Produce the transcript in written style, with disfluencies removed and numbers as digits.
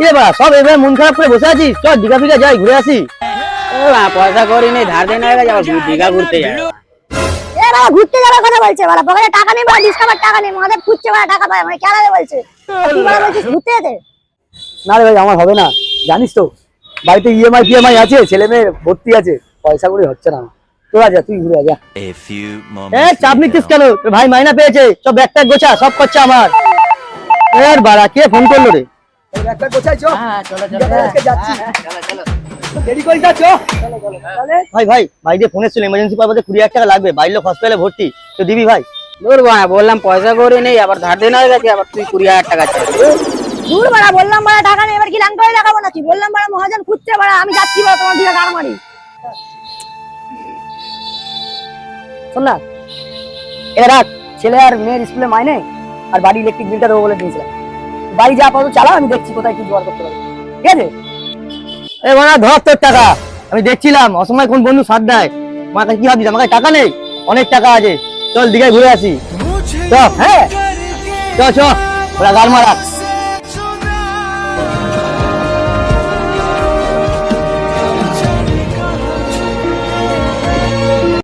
এ বা সব এবার মন খারাপ করে বসে আছিস, চল দীঘা ফিঘা যাই ঘুরে আসি। ও মা, পয়সা করি নেই, ধার দেনা হয়ে গেছে, আবার দীঘা ঘুরতে যাবে। এ বাবা ঘুরতে যাওয়ার কথা বলছে, বাবা পকেটে টাকা নেই, বাবা ডিসকাউন্ট টাকা নেই, মাদের খুঁজছে বাবা টাকা পায়, মানে কেন বলছে তুই বাবা বলছিস ঘুরতে যেতে? না রে ভাই, আমার হবে না, জানিস তো বাড়িতে ইএমআই আছে, ছেলে মেয়ে ভর্তি আছে, পয়সা করে হচ্ছে না। তোরা যা, তুই ঘুরে যা। চাপ নিচ্ছিস কেন? তোর ভাই মাইনা পেয়েছে, সব ব্যাগ ট্যাগ গোছা, সব খরচা আমার। এর বাড়া কে ফোন করলো রে? ব্যাগটা গোছাই চো। হ্যাঁ চলো চলো আজকে যাচ্ছি। চলো চলো। দেরি করে যাচ্ছ। ভাই ভাই ভাই দিয়ে ফোন এসেছিল, এমার্জেন্সি পারপাসে 20,000 টাকা লাগবে, বাইরের লোক হসপিটালে ভর্তি, তো দিবি ভাই? দূর বাবা, বললাম পয়সা করি নেই, আবার ধার দেনা হয়ে গেছে, আবার তুই 20,000 টাকা চাই। দূর বাবা, বললাম বাবা টাকা নেই, এবার কি ল্যাং করে দেখাবো নাকি? বললাম বাবা মহাজন খুঁজছে বাবা, আমি যাচ্ছি বাবা তোমার দিকে টাকা মারি। শোন না, এবার রাখ, ছেলে আর মেয়ের স্কুলে মাইনে আর বাড়ি ইলেকট্রিক বিলটা দেবো বলে দিয়েছিলাম। বাড়ি যা পাবো চালা, আমি দেখছি কোথায় কি জোগাড় করতে পারি, ঠিক আছে? এ বাবা ধর তোর টাকা, আমি দেখছিলাম অসময় কোন বন্ধু সাথ দেয়। আমার কাছে কি ভাবছিস আমার কাছে টাকা নেই? অনেক টাকা আছে, চল দীঘায় ঘুরে আসি। চ, হ্যাঁ চ চ, ওরা গাল মারা।